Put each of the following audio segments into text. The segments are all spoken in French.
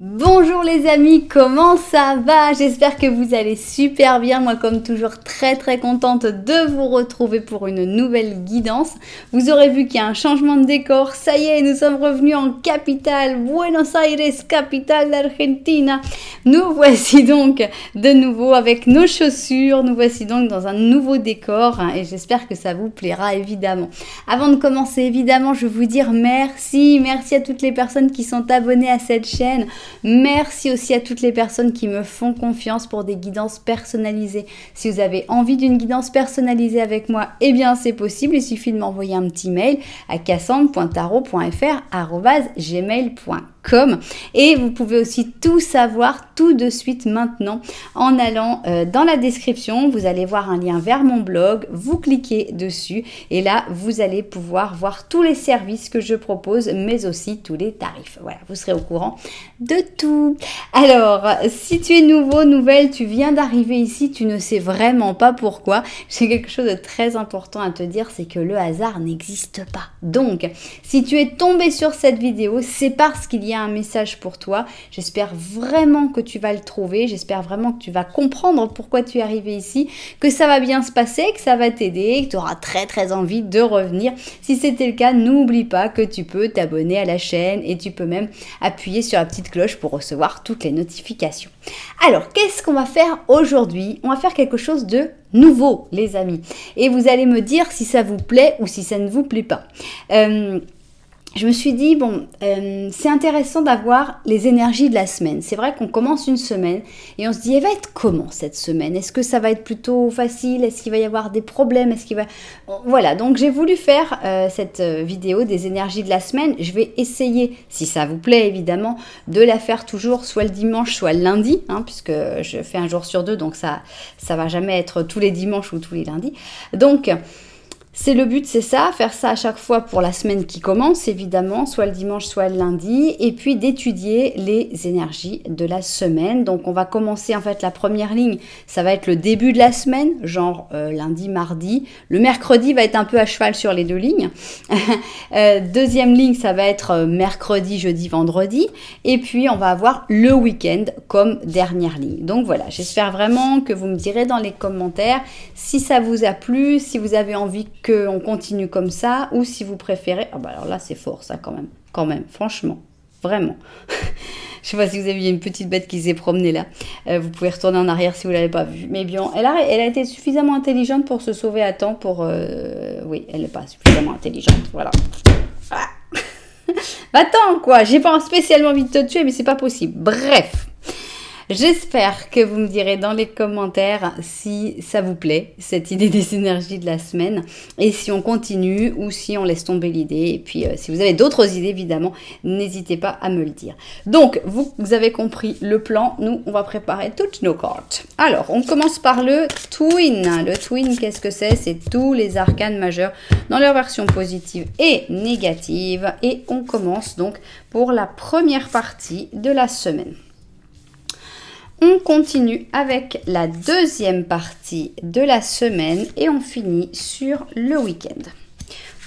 Bonjour les amis, comment ça va? J'espère que vous allez super bien. Moi comme toujours très contente de vous retrouver pour une nouvelle guidance. Vous aurez vu qu'il y a un changement de décor. Ça y est, nous sommes revenus en capitale, Buenos Aires, capitale d'Argentina. Nous voici donc de nouveau avec nos chaussures. Nous voici donc dans un nouveau décor et j'espère que ça vous plaira évidemment. Avant de commencer évidemment, je veux vous dire merci à toutes les personnes qui sont abonnées à cette chaîne. Merci aussi à toutes les personnes qui me font confiance pour des guidances personnalisées. Si vous avez envie d'une guidance personnalisée avec moi, eh bien c'est possible. Il suffit de m'envoyer un petit mail à cassandre.tarot.fr@gmail.com et vous pouvez aussi tout savoir tout de suite maintenant en allant dans la description. Vous allez voir un lien vers mon blog, vous cliquez dessus et là vous allez pouvoir voir tous les services que je propose mais aussi tous les tarifs. Voilà, vous serez au courant de tout. Alors, si tu es nouveau, nouvelle, tu viens d'arriver ici, tu ne sais vraiment pas pourquoi, j'ai quelque chose de très important à te dire, c'est que le hasard n'existe pas. Donc, si tu es tombé sur cette vidéo, c'est parce qu'il y a un message pour toi. J'espère vraiment que tu vas le trouver, j'espère vraiment que tu vas comprendre pourquoi tu es arrivé ici, que ça va bien se passer, que ça va t'aider, que tu auras très envie de revenir. Si c'était le cas, n'oublie pas que tu peux t'abonner à la chaîne et tu peux même appuyer sur la petite cloche pour recevoir toutes les notifications. Alors, qu'est-ce qu'on va faire aujourd'hui? On va faire quelque chose de nouveau, les amis. Et vous allez me dire si ça vous plaît ou si ça ne vous plaît pas. Je me suis dit, bon, c'est intéressant d'avoir les énergies de la semaine. C'est vrai qu'on commence une semaine et on se dit, elle va être comment cette semaine? Est-ce que ça va être plutôt facile? Est-ce qu'il va y avoir des problèmes? Est-ce qu'il va... Voilà, donc j'ai voulu faire cette vidéo des énergies de la semaine. Je vais essayer, si ça vous plaît évidemment, de la faire toujours soit le dimanche, soit le lundi, hein, puisque je fais un jour sur deux, donc ça va jamais être tous les dimanches ou tous les lundis. Donc... c'est le but, c'est ça, faire ça à chaque fois pour la semaine qui commence, évidemment, soit le dimanche, soit le lundi, et puis d'étudier les énergies de la semaine. Donc, on va commencer, en fait, la première ligne, ça va être le début de la semaine, genre lundi, mardi. Le mercredi va être un peu à cheval sur les deux lignes. Deuxième ligne, ça va être mercredi, jeudi, vendredi. Et puis, on va avoir le week-end comme dernière ligne. Donc, voilà, j'espère vraiment que vous me direz dans les commentaires si ça vous a plu, si vous avez envie qu'on continue comme ça, ou si vous préférez... Ah bah alors là, c'est fort, ça, quand même, franchement, vraiment. Je sais pas si vous avez vu, il y a une petite bête qui s'est promenée là. Vous pouvez retourner en arrière si vous ne l'avez pas vue. Mais bien, elle a été suffisamment intelligente pour se sauver à temps pour... Oui, elle n'est pas suffisamment intelligente, voilà. Ah. Va-t'en, quoi, j'ai pas spécialement envie de te tuer, mais c'est pas possible. Bref. J'espère que vous me direz dans les commentaires si ça vous plaît, cette idée des énergies de la semaine, et si on continue ou si on laisse tomber l'idée. Et puis, si vous avez d'autres idées, évidemment, n'hésitez pas à me le dire. Donc, vous avez compris le plan. Nous, on va préparer toutes nos cartes. Alors, on commence par le Twin. Le Twin, qu'est-ce que c'est? C'est tous les arcanes majeurs dans leur version positive et négative. Et on commence donc pour la première partie de la semaine. On continue avec la deuxième partie de la semaine et on finit sur le week-end.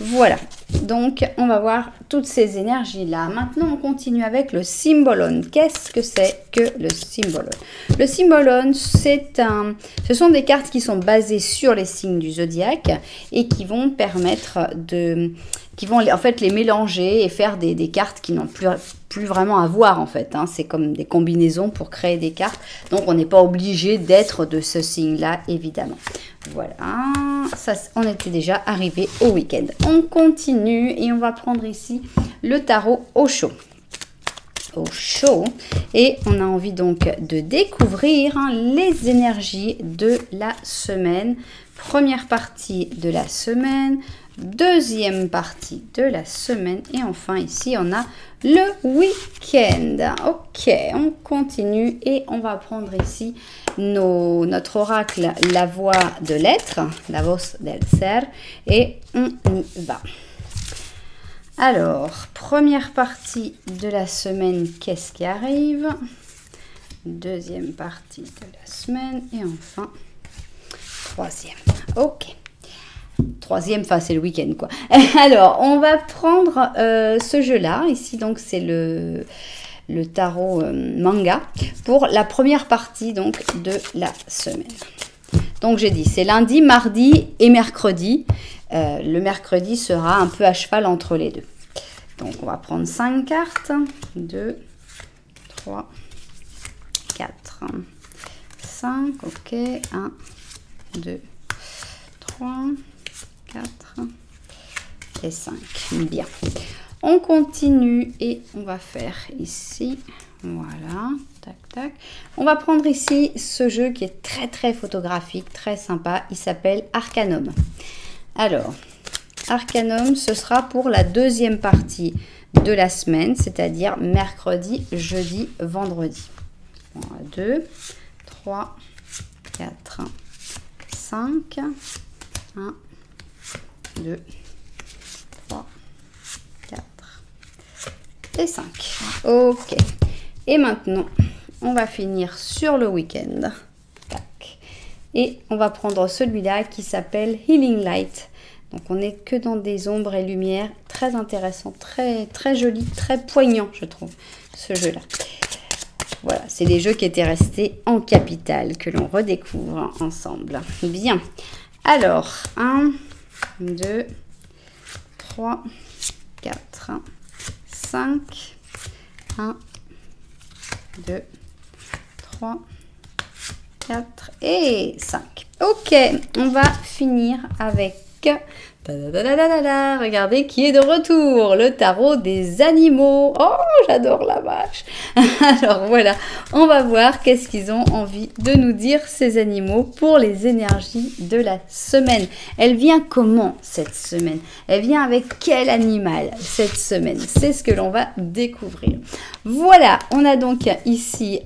Voilà, donc on va voir toutes ces énergies-là. Maintenant, on continue avec le Symbolon. Qu'est-ce que c'est que le Symbolon? Le Symbolon, ce sont des cartes qui sont basées sur les signes du zodiaque et qui vont permettre de... qui vont en fait les mélanger et faire des cartes qui n'ont plus vraiment à voir en fait. Hein. C'est comme des combinaisons pour créer des cartes. Donc on n'est pas obligé d'être de ce signe-là, évidemment. Voilà, ça, on était déjà arrivé au week-end. On continue et on va prendre ici le tarot Osho. Et on a envie donc de découvrir les énergies de la semaine. Première partie de la semaine, deuxième partie de la semaine et enfin ici on a le week-end. Ok, on continue et on va prendre ici notre oracle, la voix de l'être, la voz del ser, et on y va. Alors, première partie de la semaine, qu'est-ce qui arrive? Deuxième partie de la semaine et enfin troisième. Ok. Troisième, enfin c'est le week-end quoi. Alors, on va prendre ce jeu-là. Ici, donc, c'est le le tarot manga, pour la première partie donc de la semaine. Donc j'ai dit, c'est lundi, mardi et mercredi. Le mercredi sera un peu à cheval entre les deux. Donc on va prendre 5 cartes. 2, 3, 4, 5. Ok. 1, 2, 3, 4 et 5. Bien. On continue et on va faire ici. Voilà. Tac, tac. On va prendre ici ce jeu qui est très très photographique, très sympa. Il s'appelle Arcanum. Alors, Arcanum, ce sera pour la deuxième partie de la semaine, c'est-à-dire mercredi, jeudi, vendredi. 2, 3, 4, 5, 1, 2, 3, 4 et 5. Ok. Et maintenant, on va finir sur le week-end. Tac. Et on va prendre celui-là qui s'appelle Healing Light. Donc on n'est que dans des ombres et lumières. Très intéressant, très, très joli, très poignant, je trouve, ce jeu-là. Voilà, c'est des jeux qui étaient restés en capitale, que l'on redécouvre ensemble. Bien. Alors, 1, 2, 3, 4, 5, 1, 2, 3, 4 et 5. Ok, on va finir avec... Regardez qui est de retour, le tarot des animaux. Oh, j'adore la vache. Alors voilà, on va voir qu'est-ce qu'ils ont envie de nous dire ces animaux pour les énergies de la semaine. Elle vient comment cette semaine? Elle vient avec quel animal cette semaine? C'est ce que l'on va découvrir. Voilà, on a donc ici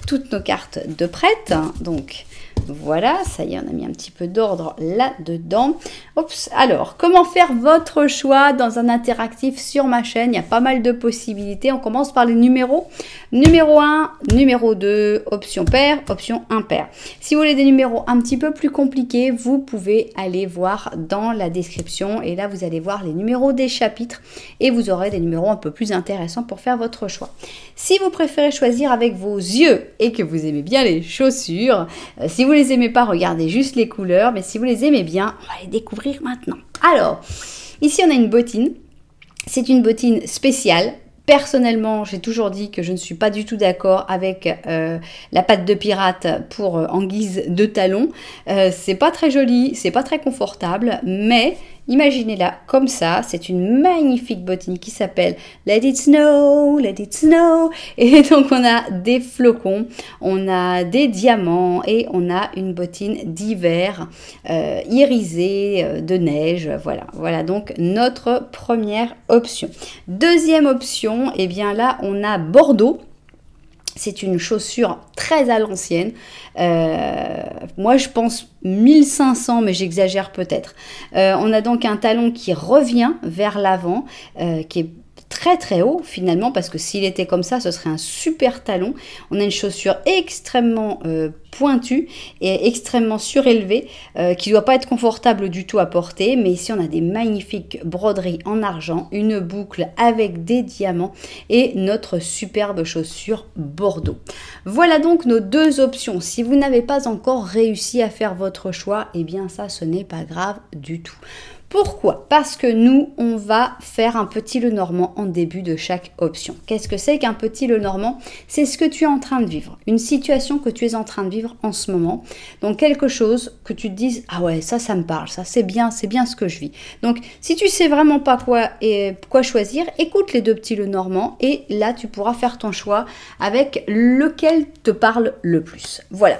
toutes nos cartes de prête. Donc voilà, ça y est, on a mis un petit peu d'ordre là-dedans. Oups, alors, comment faire votre choix dans un interactif sur ma chaîne? Il y a pas mal de possibilités. On commence par les numéros. Numéro 1, numéro 2, option pair, option impair. Si vous voulez des numéros un petit peu plus compliqués, vous pouvez aller voir dans la description. Et là, vous allez voir les numéros des chapitres et vous aurez des numéros un peu plus intéressants pour faire votre choix. Si vous préférez choisir avec vos yeux et que vous aimez bien les chaussures, si vous les aimez pas, regardez juste les couleurs, mais si vous les aimez bien, on va les découvrir maintenant. Alors, ici on a une bottine. C'est une bottine spéciale. Personnellement, j'ai toujours dit que je ne suis pas du tout d'accord avec la patte de pirate en guise de talon. C'est pas très joli, c'est pas très confortable, mais imaginez-la comme ça. C'est une magnifique bottine qui s'appelle Let It Snow, Let It Snow. Et donc on a des flocons, on a des diamants et on a une bottine d'hiver irisée de neige. Voilà, voilà donc notre première option. Deuxième option, et bien là on a Bordeaux. C'est une chaussure très à l'ancienne. Moi, je pense 1500, mais j'exagère peut-être. On a donc un talon qui revient vers l'avant, qui est très très haut finalement, parce que s'il était comme ça, ce serait un super talon. On a une chaussure extrêmement pointue et extrêmement surélevée, qui ne doit pas être confortable du tout à porter, mais ici on a des magnifiques broderies en argent, une boucle avec des diamants et notre superbe chaussure Bordeaux. Voilà donc nos deux options. Si vous n'avez pas encore réussi à faire votre choix, eh bien ça, ce n'est pas grave du tout. Pourquoi? Parce que nous, on va faire un petit Lenormand en début de chaque option. Qu'est-ce que c'est qu'un petit Lenormand? C'est ce que tu es en train de vivre, une situation que tu es en train de vivre en ce moment. Donc quelque chose que tu te dises, ah ouais, ça me parle, ça c'est bien ce que je vis. Donc si tu sais vraiment pas quoi choisir, écoute les deux petits Lenormand et là tu pourras faire ton choix avec lequel te parle le plus. Voilà.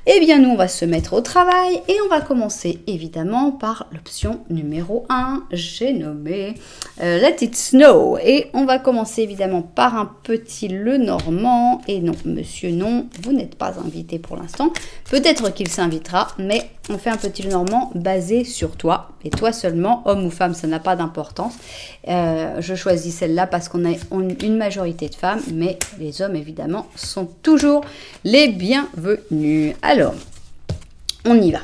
Eh bien, nous, on va se mettre au travail et on va commencer évidemment par l'option numéro 1. J'ai nommé Let It Snow. Et on va commencer évidemment par un petit Lenormand. Et non, monsieur, non, vous n'êtes pas invité pour l'instant. Peut-être qu'il s'invitera, mais on fait un petit Lenormand basé sur toi. Et toi seulement, homme ou femme, ça n'a pas d'importance. Je choisis celle-là parce qu'on a une majorité de femmes, mais les hommes, évidemment, sont toujours les bienvenus. Alors, on y va.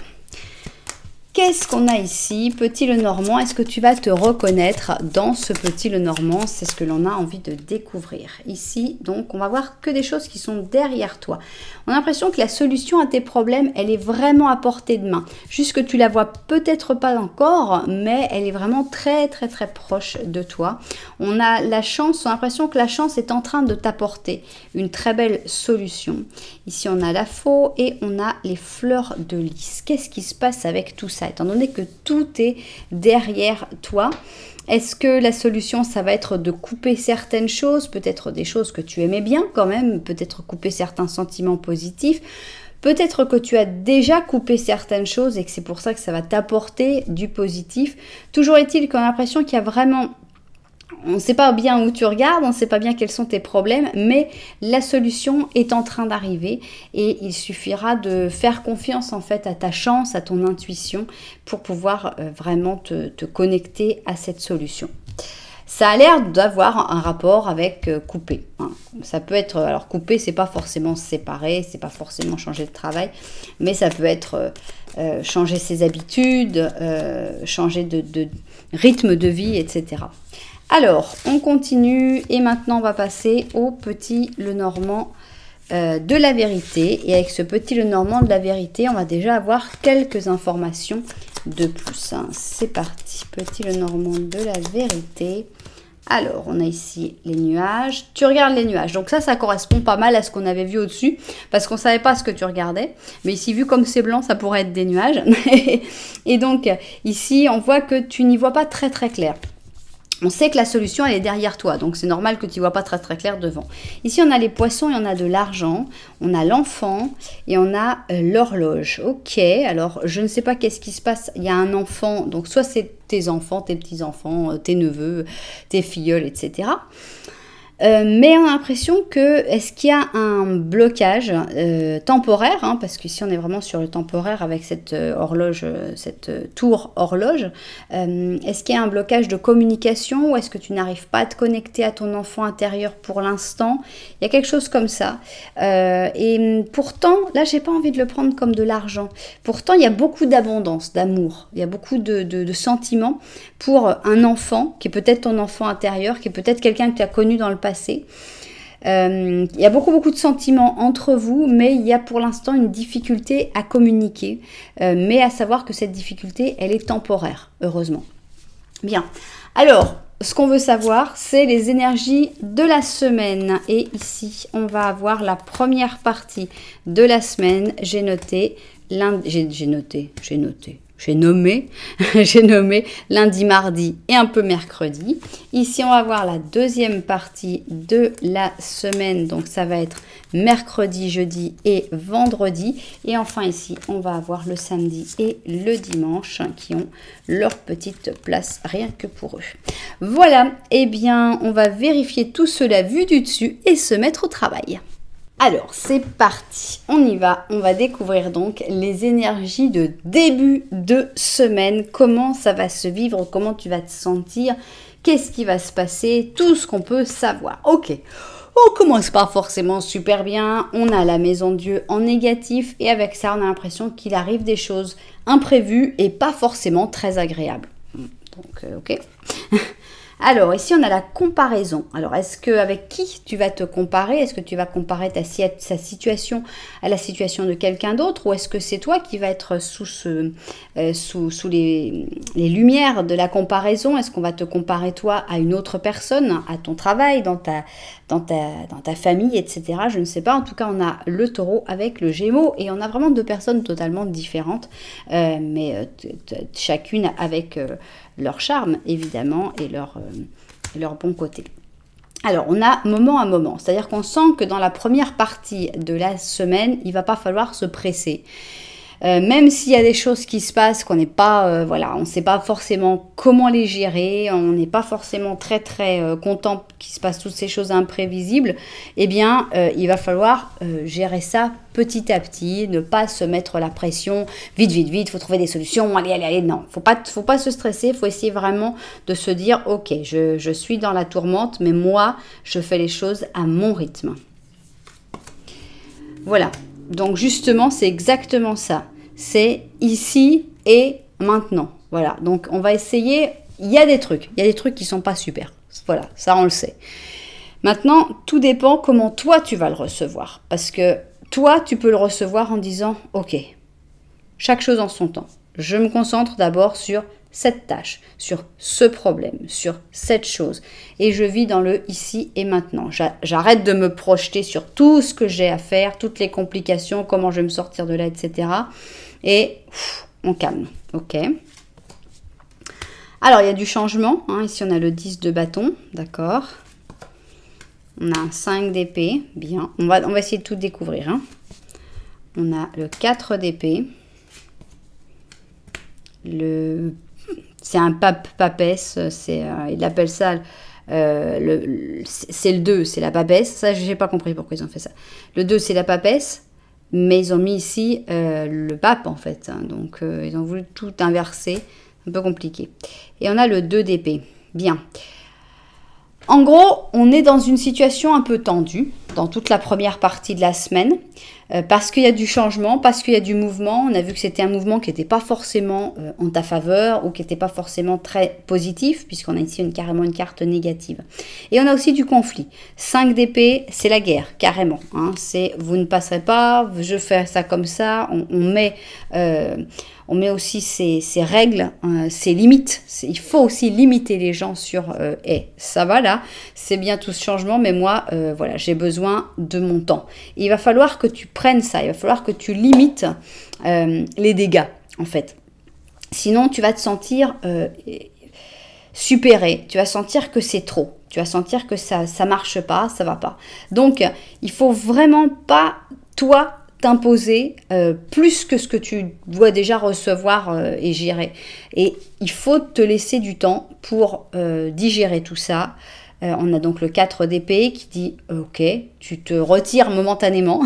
qu'est-ce qu'on a ici? Petit Lenormand, est-ce que tu vas te reconnaître dans ce petit Lenormand? C'est ce que l'on a envie de découvrir. Ici, donc, on va voir que des choses qui sont derrière toi. On a l'impression que la solution à tes problèmes, elle est vraiment à portée de main. Juste que tu la vois peut-être pas encore, mais elle est vraiment très, très, très proche de toi. On a la chance, on a l'impression que la chance est en train de t'apporter une très belle solution. Ici, on a la faux et on a les fleurs de lys. Qu'est-ce qui se passe avec tout ça, étant donné que tout est derrière toi? Est-ce que la solution, ça va être de couper certaines choses, peut-être des choses que tu aimais bien quand même, peut-être couper certains sentiments positifs, peut-être que tu as déjà coupé certaines choses et que c'est pour ça que ça va t'apporter du positif. Toujours est-il qu'on a l'impression qu'il y a vraiment... On ne sait pas bien où tu regardes, on ne sait pas bien quels sont tes problèmes, mais la solution est en train d'arriver et il suffira de faire confiance en fait à ta chance, à ton intuition pour pouvoir vraiment te connecter à cette solution. Ça a l'air d'avoir un rapport avec couper. Hein. Ça peut être, alors couper, c'est pas forcément se séparer, c'est pas forcément changer de travail, mais ça peut être changer ses habitudes, changer de rythme de vie, etc. Alors, on continue et maintenant on va passer au petit Lenormand de la vérité. Et avec ce petit Lenormand de la vérité, on va déjà avoir quelques informations de plus. Hein. C'est parti, petit Lenormand de la vérité. Alors, on a ici les nuages. Tu regardes les nuages. Donc ça correspond pas mal à ce qu'on avait vu au-dessus, parce qu'on ne savait pas ce que tu regardais. Mais ici, vu comme c'est blanc, ça pourrait être des nuages. Et donc, ici, on voit que tu n'y vois pas très très clair. On sait que la solution, elle est derrière toi, donc c'est normal que tu ne vois pas très très clair devant. Ici, on a les poissons et on a de l'argent, on a l'enfant et on a l'horloge. Ok, alors je ne sais pas qu'est-ce qui se passe. Il y a un enfant, donc soit c'est tes enfants, tes petits-enfants, tes neveux, tes filleuls, etc. Mais on a l'impression que, est-ce qu'il y a un blocage temporaire, hein, parce qu'ici on est vraiment sur le temporaire avec cette horloge, cette tour horloge, est-ce qu'il y a un blocage de communication ou est-ce que tu n'arrives pas à te connecter à ton enfant intérieur pour l'instant? Il y a quelque chose comme ça. Et pourtant, là j'ai pas envie de le prendre comme de l'argent. Pourtant, il y a beaucoup d'abondance, d'amour, il y a beaucoup de sentiments pour un enfant, qui est peut-être ton enfant intérieur, qui est peut-être quelqu'un que tu as connu dans le passé. Il y a beaucoup de sentiments entre vous, mais il y a pour l'instant une difficulté à communiquer, mais à savoir que cette difficulté, elle est temporaire, heureusement. Bien, alors, ce qu'on veut savoir, c'est les énergies de la semaine. Et ici, on va avoir la première partie de la semaine. J'ai noté, j'ai nommé lundi, mardi et un peu mercredi. Ici, on va voir la deuxième partie de la semaine. Donc, ça va être mercredi, jeudi et vendredi. Et enfin, ici, on va avoir le samedi et le dimanche qui ont leur petite place rien que pour eux. Voilà, eh bien, on va vérifier tout cela vu du dessus et se mettre au travail. Alors, c'est parti, on y va, on va découvrir donc les énergies de début de semaine, comment ça va se vivre, comment tu vas te sentir, qu'est-ce qui va se passer, tout ce qu'on peut savoir. Ok, on commence pas forcément super bien, on a la maison de Dieu en négatif et avec ça, on a l'impression qu'il arrive des choses imprévues et pas forcément très agréables. Donc, ok. Alors, ici, on a la comparaison. Alors, est-ce que avec qui tu vas te comparer? Est-ce que tu vas comparer sa situation à la situation de quelqu'un d'autre? Ou est-ce que c'est toi qui vas être sous les lumières de la comparaison? Est-ce qu'on va te comparer, toi, à une autre personne, à ton travail, dans ta famille, etc. Je ne sais pas. En tout cas, on a le taureau avec le gémeaux et on a vraiment deux personnes totalement différentes, mais chacune avec... leur charme, évidemment, et leur bon côté. Alors, on a moment à moment, c'est-à-dire qu'on sent que dans la première partie de la semaine, il ne va pas falloir se presser. Même s'il y a des choses qui se passent, qu'on n'est pas, voilà, on ne sait pas forcément comment les gérer, on n'est pas forcément très content qu'il se passe toutes ces choses imprévisibles, eh bien, il va falloir gérer ça petit à petit, ne pas se mettre la pression, vite, il faut trouver des solutions, allez, non, faut pas se stresser, il faut essayer vraiment de se dire, ok, je suis dans la tourmente, mais moi, je fais les choses à mon rythme. Voilà, donc justement, c'est exactement ça. C'est ici et maintenant. Voilà, donc on va essayer, il y a des trucs qui sont pas super. Voilà, ça on le sait. Maintenant, tout dépend comment toi tu vas le recevoir. Parce que toi, tu peux le recevoir en disant, ok, chaque chose en son temps. Je me concentre d'abord sur cette tâche, sur ce problème, sur cette chose. Et je vis dans le ici et maintenant. J'arrête de me projeter sur tout ce que j'ai à faire, toutes les complications, comment je vais me sortir de là, etc. Et on calme. Ok. Alors, il y a du changement. Hein. Ici, on a le 10 de bâton. D'accord. On a un 5 d'épée. Bien. On va essayer de tout découvrir. Hein. On a le 4 d'épée. C'est un papesse, il appelle ça, c'est le 2, c'est la papesse. Ça, je n'ai pas compris pourquoi ils ont fait ça. Le 2, c'est la papesse, mais ils ont mis ici le pape, en fait. Hein, donc, ils ont voulu tout inverser. Un peu compliqué. Et on a le 2 d'épée. Bien. En gros, on est dans une situation un peu tendue dans toute la première partie de la semaine parce qu'il y a du changement, parce qu'il y a du mouvement. On a vu que c'était un mouvement qui n'était pas forcément en ta faveur ou qui n'était pas forcément très positif puisqu'on a ici carrément une carte négative. Et on a aussi du conflit. 5 d'épée, c'est la guerre, carrément. Hein. C'est vous ne passerez pas, je fais ça comme ça. On met aussi ces règles, ces limites. Il faut aussi limiter les gens sur ça va là, c'est bien tout ce changement, mais moi, voilà, j'ai besoin de mon temps. Et il va falloir que tu prennes ça, il va falloir que tu limites les dégâts, en fait. Sinon, tu vas te sentir supéré, tu vas sentir que c'est trop, tu vas sentir que ça marche pas, ça va pas. Donc, il faut vraiment pas, toi, t'imposer plus que ce que tu dois déjà recevoir et gérer. Et il faut te laisser du temps pour digérer tout ça. On a donc le 4 d'épée qui dit ok, tu te retires momentanément.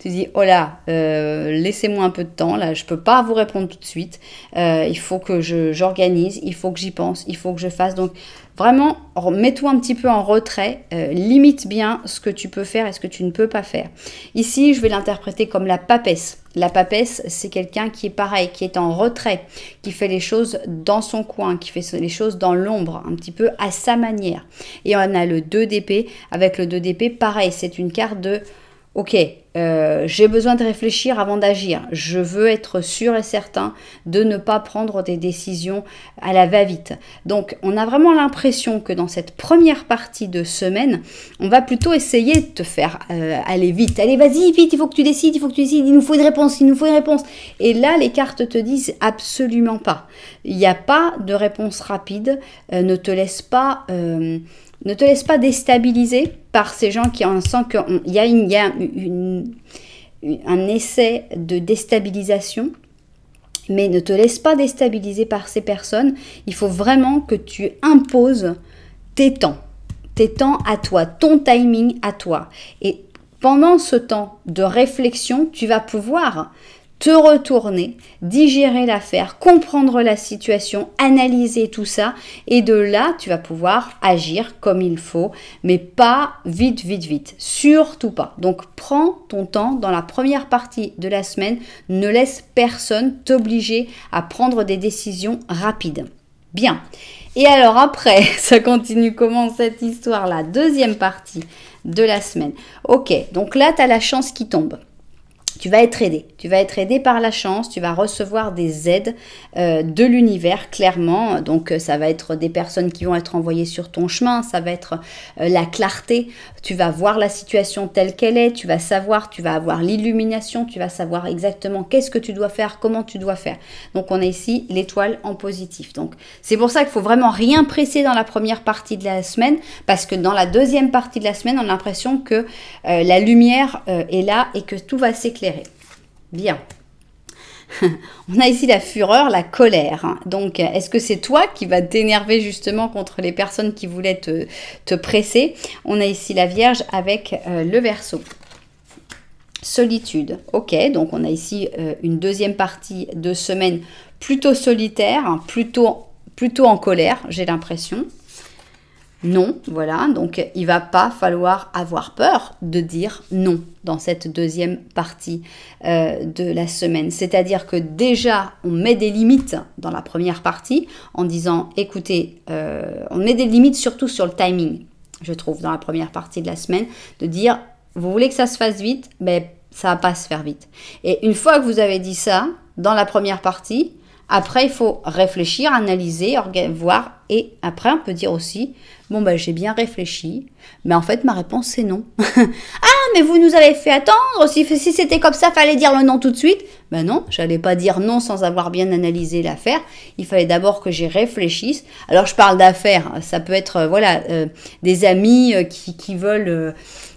Tu dis oh là, laissez-moi un peu de temps, là je peux pas vous répondre tout de suite. Il faut que j'organise, il faut que j'y pense, il faut que je fasse. Donc vraiment, mets-toi un petit peu en retrait, limite bien ce que tu peux faire et ce que tu ne peux pas faire. Ici, je vais l'interpréter comme la papesse. La papesse, c'est quelqu'un qui est pareil, qui est en retrait, qui fait les choses dans son coin, qui fait les choses dans l'ombre, un petit peu à sa manière. Et on a le 2 d'épée. Avec le 2 d'épée, pareil, c'est une carte de « Ok, j'ai besoin de réfléchir avant d'agir. Je veux être sûr et certain de ne pas prendre des décisions à la va-vite. » Donc, on a vraiment l'impression que dans cette première partie de semaine, on va plutôt essayer de te faire aller vite. Allez, vas-y, vite, il faut que tu décides, il nous faut une réponse, il nous faut une réponse. Et là, les cartes te disent absolument pas. Il n'y a pas de réponse rapide. Ne te laisse pas déstabiliser par ces gens qui en sentent qu'il y a un essai de déstabilisation, mais ne te laisse pas déstabiliser par ces personnes. Il faut vraiment que tu imposes tes temps à toi, ton timing à toi. Et pendant ce temps de réflexion, tu vas pouvoir te retourner, digérer l'affaire, comprendre la situation, analyser tout ça et de là, tu vas pouvoir agir comme il faut, mais pas vite, surtout pas. Donc, prends ton temps dans la première partie de la semaine, ne laisse personne t'obliger à prendre des décisions rapides. Bien. Et alors après, ça continue comment cette histoire-là? Deuxième partie de la semaine. Ok, donc là, tu as la chance qui tombe. Tu vas être aidé. Tu vas être aidé par la chance. Tu vas recevoir des aides de l'univers, clairement. Donc, ça va être des personnes qui vont être envoyées sur ton chemin. Ça va être la clarté. Tu vas voir la situation telle qu'elle est. Tu vas savoir, tu vas avoir l'illumination. Tu vas savoir exactement qu'est-ce que tu dois faire, comment tu dois faire. Donc, on a ici l'étoile en positif. Donc, c'est pour ça qu'il faut vraiment rien presser dans la première partie de la semaine. Parce que dans la deuxième partie de la semaine, on a l'impression que la lumière est là et que tout va s'éclairer. Bien. On a ici la fureur, la colère. Donc, est-ce que c'est toi qui vas t'énerver justement contre les personnes qui voulaient te presser? On a ici la Vierge avec le Verseau. Solitude. Ok, donc on a ici une deuxième partie de semaine plutôt solitaire, plutôt en colère, j'ai l'impression. non, voilà. Donc, il va pas falloir avoir peur de dire non dans cette deuxième partie de la semaine. C'est-à-dire que déjà, on met des limites dans la première partie en disant, écoutez, on met des limites surtout sur le timing, je trouve, dans la première partie de la semaine, de dire, vous voulez que ça se fasse vite, mais ça va pas se faire vite. Et une fois que vous avez dit ça, dans la première partie, après, il faut réfléchir, analyser, voir, et après, on peut dire aussi, bon, ben, j'ai bien réfléchi, mais en fait, ma réponse, c'est non. Ah, mais vous nous avez fait attendre, si c'était comme ça, fallait dire le non tout de suite. Ben non, j'allais pas dire non sans avoir bien analysé l'affaire. Il fallait d'abord que j'y réfléchisse. Alors, je parle d'affaires, ça peut être, voilà, des amis qui veulent...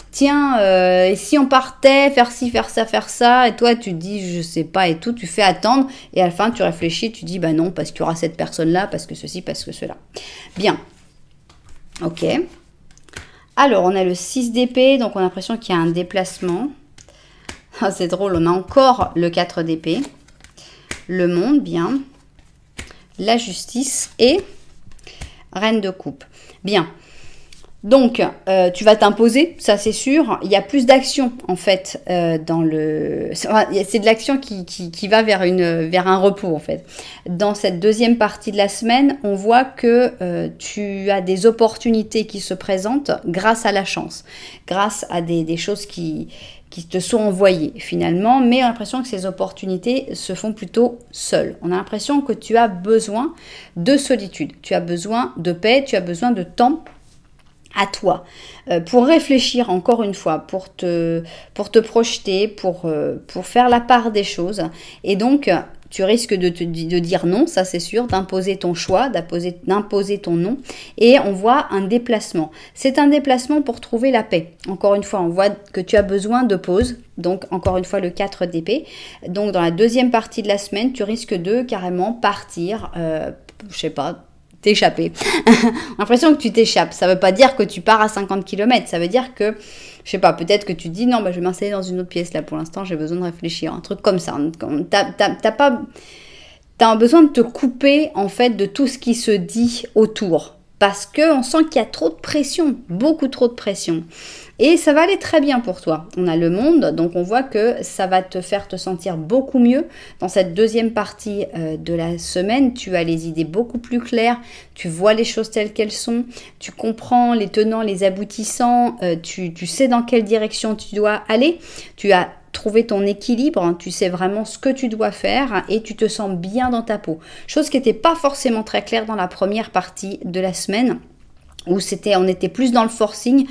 Tiens, et si on partait, faire ci, faire ça, et toi tu te dis je sais pas et tout, tu fais attendre, et à la fin tu réfléchis, tu dis bah non, parce qu'il y aura cette personne-là, parce que ceci, parce que cela. Bien, ok. Alors on a le 6 d'épée, donc on a l'impression qu'il y a un déplacement. Ah, c'est drôle, on a encore le 4 d'épée. Le monde, bien. La justice et reine de coupe. Bien. Donc, tu vas t'imposer, ça c'est sûr. Il y a plus d'action en fait dans le... C'est de l'action qui va vers un repos en fait. Dans cette deuxième partie de la semaine, on voit que tu as des opportunités qui se présentent grâce à la chance, grâce à des choses qui te sont envoyées finalement, mais on a l'impression que ces opportunités se font plutôt seules. On a l'impression que tu as besoin de solitude, tu as besoin de paix, tu as besoin de temps à toi, pour réfléchir encore une fois, pour te projeter, pour faire la part des choses. Et donc, tu risques de dire non, ça c'est sûr, d'imposer ton choix, d'imposer ton non. Et on voit un déplacement. C'est un déplacement pour trouver la paix. Encore une fois, on voit que tu as besoin de pause. Donc, encore une fois, le 4 d'épée. Donc, dans la deuxième partie de la semaine, tu risques de carrément partir, je sais pas, t'échapper. L'impression que tu t'échappes. Ça veut pas dire que tu pars à 50 km. Ça veut dire que, je sais pas, peut-être que tu te dis non, bah, je vais m'installer dans une autre pièce là pour l'instant, j'ai besoin de réfléchir. Un truc comme ça. T'as besoin de te couper en fait de tout ce qui se dit autour. Parce qu'on sent qu'il y a trop de pression, beaucoup trop de pression. Et ça va aller très bien pour toi. On a le monde, donc on voit que ça va te faire te sentir beaucoup mieux. Dans cette deuxième partie de la semaine, tu as les idées beaucoup plus claires, tu vois les choses telles qu'elles sont, tu comprends les tenants, les aboutissants, tu sais dans quelle direction tu dois aller, tu as trouvé ton équilibre, hein, tu sais vraiment ce que tu dois faire et tu te sens bien dans ta peau. Chose qui n'était pas forcément très claire dans la première partie de la semaine, où on était plus dans le forcing,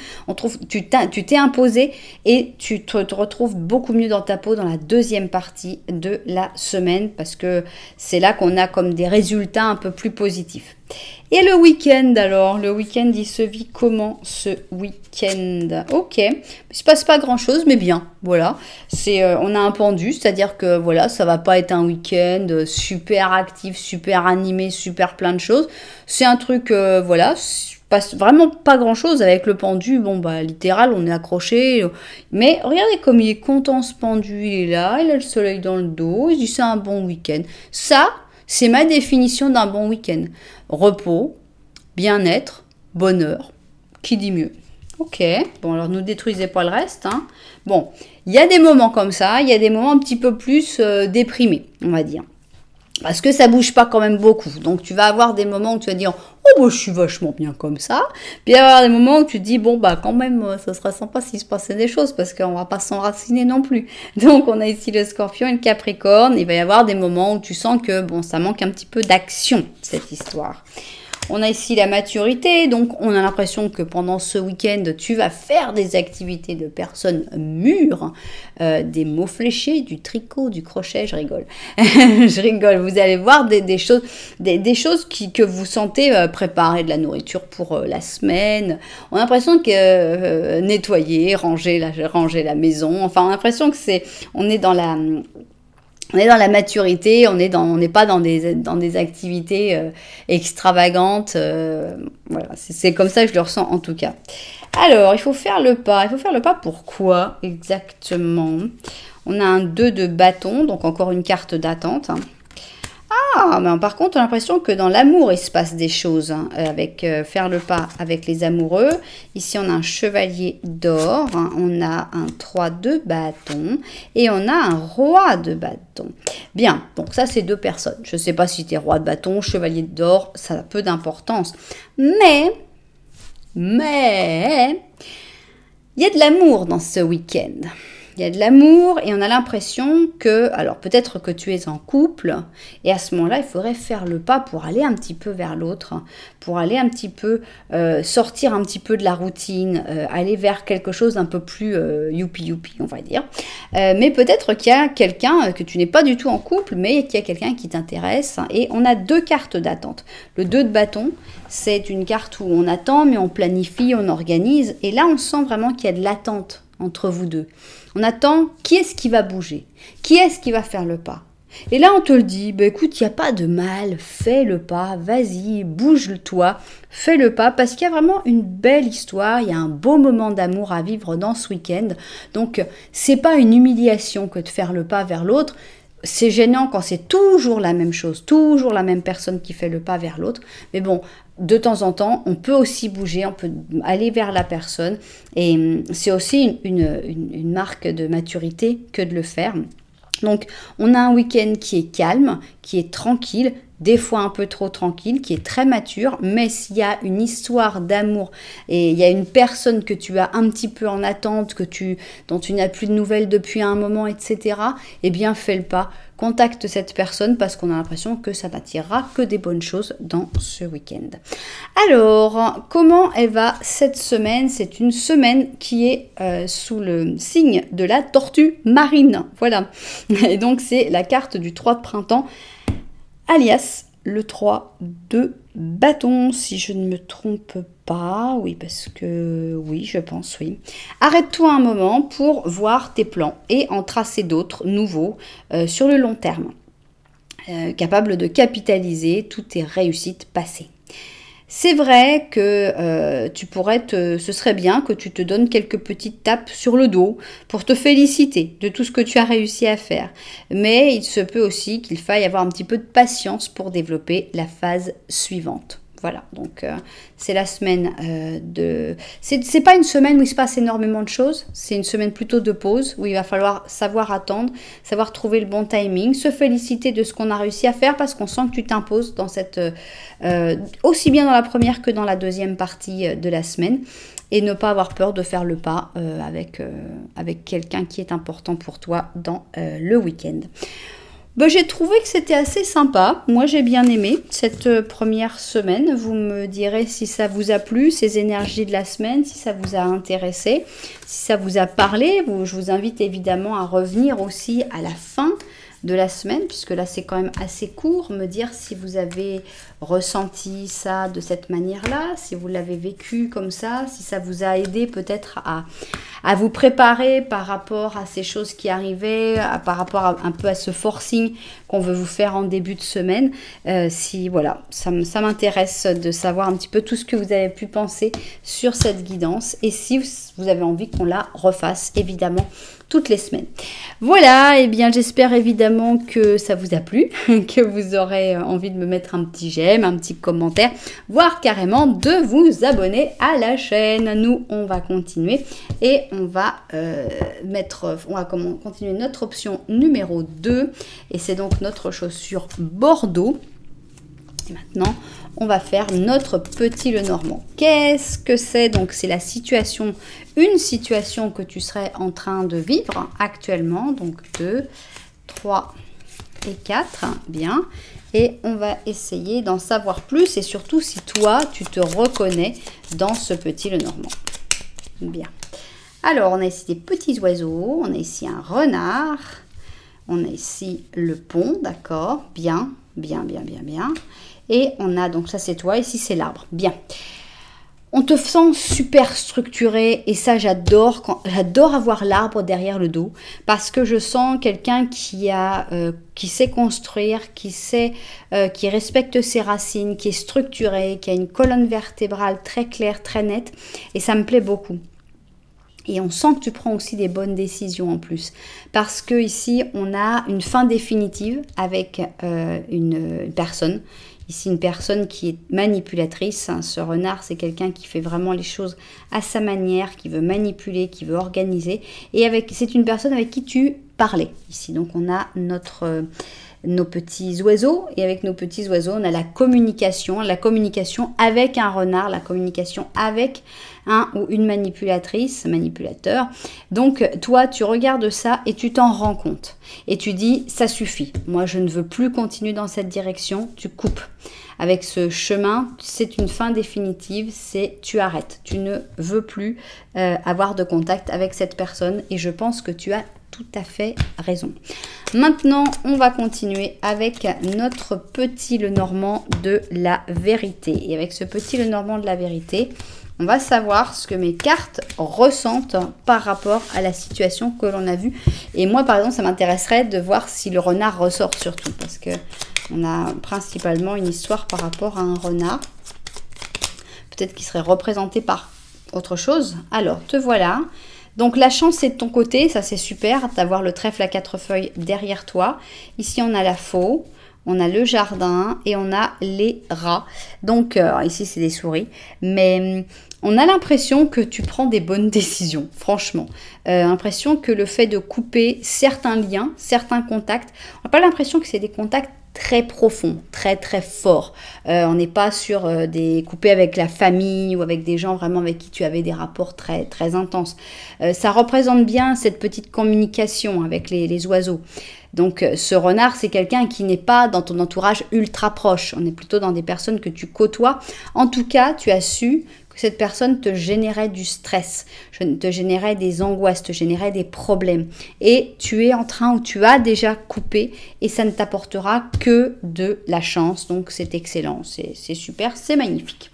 tu t'es imposé et tu te retrouves beaucoup mieux dans ta peau dans la deuxième partie de la semaine, parce que c'est là qu'on a comme des résultats un peu plus positifs. Et le week-end alors, le week-end il se vit comment ce week-end? Ok, il se passe pas grand chose mais bien, voilà. On a un pendu, c'est-à-dire que voilà, ça va pas être un week-end super actif, super animé, super plein de choses. C'est un truc, voilà, passe vraiment pas grand chose avec le pendu. Bon bah littéral, on est accroché, mais regardez comme il est content ce pendu, il est là, il a le soleil dans le dos, il dit c'est un bon week-end. Ça, c'est ma définition d'un bon week-end. Repos, bien-être, bonheur. Qui dit mieux? Ok, bon alors ne détruisez pas le reste. Hein. Bon, il y a des moments comme ça, il y a des moments un petit peu plus déprimés, on va dire. Parce que ça bouge pas quand même beaucoup. Donc tu vas avoir des moments où tu vas dire oh bah, je suis vachement bien comme ça. Puis il va y avoir des moments où tu te dis bon bah quand même ça serait sympa s'il se passait des choses, parce qu'on va pas s'enraciner non plus. Donc on a ici le Scorpion et le Capricorne. Il va y avoir des moments où tu sens que bon ça manque un petit peu d'action cette histoire. On a ici la maturité, donc on a l'impression que pendant ce week-end, tu vas faire des activités de personnes mûres, des mots fléchés, du tricot, du crochet, je rigole. Je rigole, vous allez voir des choses, que vous sentez préparer de la nourriture pour la semaine. On a l'impression que nettoyer, ranger la maison, enfin on a l'impression que on est dans la maturité, on n'est pas dans des activités extravagantes. Voilà, c'est comme ça que je le ressens en tout cas. Alors, il faut faire le pas. Il faut faire le pas pourquoi exactement? On a un 2 de bâton, donc encore une carte d'attente. Ah, mais par contre, on a l'impression que dans l'amour, il se passe des choses, hein, avec faire le pas avec les amoureux. Ici, on a un chevalier d'or, hein, on a un 3 de bâton et on a un roi de bâton. Bien, donc ça, c'est deux personnes. Je ne sais pas si tu es roi de bâton, chevalier d'or, ça a peu d'importance. Mais, il y a de l'amour dans ce week-end. Il y a de l'amour et on a l'impression que, alors peut-être que tu es en couple et à ce moment-là, il faudrait faire le pas pour aller un petit peu vers l'autre, pour aller un petit peu sortir un petit peu de la routine, aller vers quelque chose d'un peu plus youpi, on va dire. Mais peut-être qu'il y a quelqu'un que tu n'es pas du tout en couple, mais qu'il y a quelqu'un qui t'intéresse. Et on a deux cartes d'attente. Le 2 de bâton, c'est une carte où on attend, mais on planifie, on organise. Et là, on sent vraiment qu'il y a de l'attente entre vous deux. On attend qui est-ce qui va bouger, qui est-ce qui va faire le pas. Et là, on te le dit, bah, écoute, il n'y a pas de mal, fais le pas, vas-y, bouge-toi, fais le pas, parce qu'il y a vraiment une belle histoire, il y a un beau moment d'amour à vivre dans ce week-end. Donc, c'est pas une humiliation que de faire le pas vers l'autre. C'est gênant quand c'est toujours la même chose, toujours la même personne qui fait le pas vers l'autre. Mais bon, de temps en temps, on peut aussi bouger, on peut aller vers la personne. Et c'est aussi une marque de maturité que de le faire. Donc, on a un week-end qui est calme, qui est tranquille, des fois un peu trop tranquille, qui est très mature, mais s'il y a une histoire d'amour et il y a une personne que tu as un petit peu en attente, dont tu n'as plus de nouvelles depuis un moment, etc., eh bien, fais le pas. Contacte cette personne parce qu'on a l'impression que ça n'attirera que des bonnes choses dans ce week-end. Alors, comment elle va cette semaine? C'est une semaine qui est sous le signe de la tortue marine. Voilà. Et donc, c'est la carte du 3 de printemps, alias le 3 de bâton, si je ne me trompe pas. Oui, parce que oui, je pense, oui. Arrête-toi un moment pour voir tes plans et en tracer d'autres nouveaux sur le long terme, capable de capitaliser toutes tes réussites passées. C'est vrai que ce serait bien que tu te donnes quelques petites tapes sur le dos pour te féliciter de tout ce que tu as réussi à faire. Mais il se peut aussi qu'il faille avoir un petit peu de patience pour développer la phase suivante. Voilà, donc c'est la semaine C'est pas une semaine où il se passe énormément de choses, c'est une semaine plutôt de pause, où il va falloir savoir attendre, savoir trouver le bon timing, se féliciter de ce qu'on a réussi à faire, parce qu'on sent que tu t'imposes dans cette... aussi bien dans la première que dans la deuxième partie de la semaine, et ne pas avoir peur de faire le pas avec quelqu'un qui est important pour toi dans le week-end. Ben, j'ai trouvé que c'était assez sympa. Moi, j'ai bien aimé cette première semaine. Vous me direz si ça vous a plu, ces énergies de la semaine, si ça vous a intéressé, si ça vous a parlé. Je vous invite évidemment à revenir aussi à la fin de la semaine, puisque là, c'est quand même assez court. Me dire si vous avez ressenti ça de cette manière-là, si vous l'avez vécu comme ça, si ça vous a aidé peut-être à vous préparer par rapport à ces choses qui arrivaient, par rapport un peu à ce forcing qu'on veut vous faire en début de semaine. Si voilà, ça m'intéresse de savoir un petit peu tout ce que vous avez pu penser sur cette guidance, et si vous avez envie qu'on la refasse, évidemment, toutes les semaines. Voilà, et bien j'espère évidemment que ça vous a plu, que vous aurez envie de me mettre un petit j'aime, un petit commentaire, voire carrément de vous abonner à la chaîne. Nous, on va continuer et on va continuer notre option numéro 2, et c'est donc notre chaussure Bordeaux. Et maintenant, on va faire notre petit Lenormand. Qu'est-ce que c'est? Donc, c'est une situation que tu serais en train de vivre actuellement. Donc, 2, 3 et 4. Bien. Et on va essayer d'en savoir plus, et surtout si toi, tu te reconnais dans ce petit Lenormand. Bien. Alors, on a ici des petits oiseaux. On a ici un renard. On a ici le pont, d'accord? Bien, bien, bien, bien, bien. Et on a, donc ça c'est toi, ici c'est l'arbre. Bien. On te sent super structuré, et ça j'adore avoir l'arbre derrière le dos, parce que je sens quelqu'un qui sait construire, qui respecte ses racines, qui est structuré, qui a une colonne vertébrale très claire, très nette, et ça me plaît beaucoup. Et on sent que tu prends aussi des bonnes décisions en plus. Parce que ici, on a une fin définitive avec une personne. Ici, une personne qui est manipulatrice. Ce renard, c'est quelqu'un qui fait vraiment les choses à sa manière, qui veut manipuler, qui veut organiser. Et c'est une personne avec qui tu parlais ici. Donc, on a nos petits oiseaux. Et avec nos petits oiseaux, on a la communication avec un renard, la communication avec un ou une manipulateur. Donc, toi, tu regardes ça et tu t'en rends compte. Et tu dis, ça suffit. Moi, je ne veux plus continuer dans cette direction. Tu coupes. Avec ce chemin, c'est une fin définitive, tu arrêtes. Tu ne veux plus avoir de contact avec cette personne et je pense que tu as tout à fait raison. Maintenant, on va continuer avec notre petit Lenormand de la vérité. Et avec ce petit Lenormand de la vérité, on va savoir ce que mes cartes ressentent par rapport à la situation que l'on a vue. Et moi, par exemple, ça m'intéresserait de voir si le renard ressort surtout. Parce que on a principalement une histoire par rapport à un renard. Peut-être qu'il serait représenté par autre chose. Alors, te voilà. Donc, la chance est de ton côté. Ça, c'est super d'avoir le trèfle à 4 feuilles derrière toi. Ici, on a la faux. On a le jardin et on a les rats. Donc, ici, c'est des souris. Mais on a l'impression que tu prends des bonnes décisions, franchement. L'impression que le fait de couper certains liens, certains contacts, on n'a pas l'impression que c'est des contacts très profonds, très très forts. On n'est pas sur des coupés avec la famille ou avec des gens vraiment avec qui tu avais des rapports très très intenses. Ça représente bien cette petite communication avec les oiseaux. Donc ce renard, c'est quelqu'un qui n'est pas dans ton entourage ultra proche. On est plutôt dans des personnes que tu côtoies. En tout cas, tu as su que cette personne te générait du stress, te générait des angoisses, te générait des problèmes. Et tu es en train ou tu as déjà coupé et ça ne t'apportera que de la chance. Donc c'est excellent, c'est super, c'est magnifique.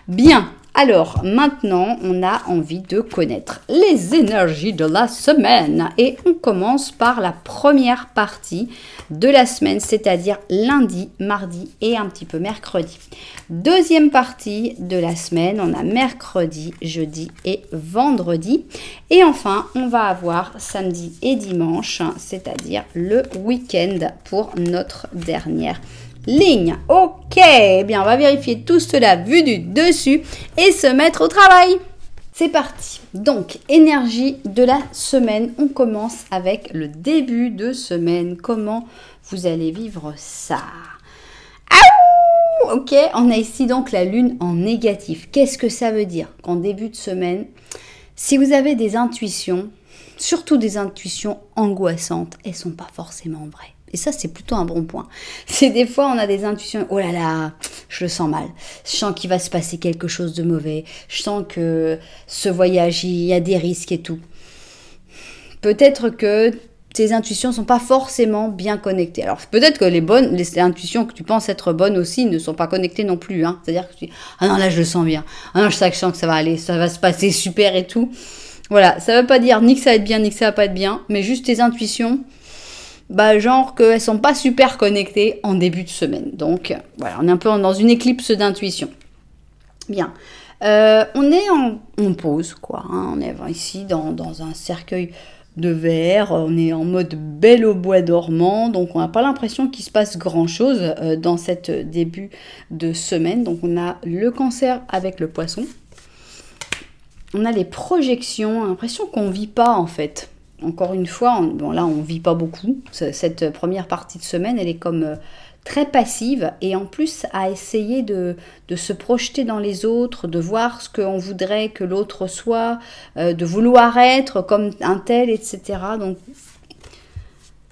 Bien, alors maintenant on a envie de connaître les énergies de la semaine et on commence par la première partie de la semaine, c'est-à-dire lundi, mardi et un petit peu mercredi. Deuxième partie de la semaine, on a mercredi, jeudi et vendredi. Et enfin, on va avoir samedi et dimanche, c'est-à-dire le week-end pour notre dernière ligne. Ok, eh bien on va vérifier tout cela vu du dessus et se mettre au travail. C'est parti. Donc, énergie de la semaine. On commence avec le début de semaine. Comment vous allez vivre ça? Aouh! Ok, on a ici donc la lune en négatif. Qu'est-ce que ça veut dire? Qu'en début de semaine, si vous avez des intuitions, surtout des intuitions angoissantes, elles ne sont pas forcément vraies. Et ça, c'est plutôt un bon point. C'est des fois, on a des intuitions, oh là là, je le sens mal. Je sens qu'il va se passer quelque chose de mauvais. Je sens que ce voyage, il y a des risques et tout. Peut-être que tes intuitions ne sont pas forcément bien connectées. Alors, peut-être que les intuitions que tu penses être bonnes aussi ne sont pas connectées non plus. Hein. C'est-à-dire que tu dis, ah non, là, je le sens bien. Ah non, je sens que ça va aller, ça va se passer super et tout. Voilà, ça ne veut pas dire ni que ça va être bien, ni que ça va pas être bien, mais juste tes intuitions, genre qu'elles sont pas super connectées en début de semaine. Donc, voilà, on est un peu dans une éclipse d'intuition. Bien. On est en pause, quoi. Hein. On est ici dans un cercueil de verre. On est en mode belle au bois dormant. Donc, on n'a pas l'impression qu'il se passe grand-chose dans cette début de semaine. Donc, on a le Cancer avec le Poisson. On a les projections. L'impression qu'on ne vit pas, en fait. Encore une fois, là, on ne vit pas beaucoup. Cette première partie de semaine, elle est comme très passive. Et en plus, à essayer de se projeter dans les autres, de voir ce qu'on voudrait que l'autre soit, de vouloir être comme un tel, etc. Donc,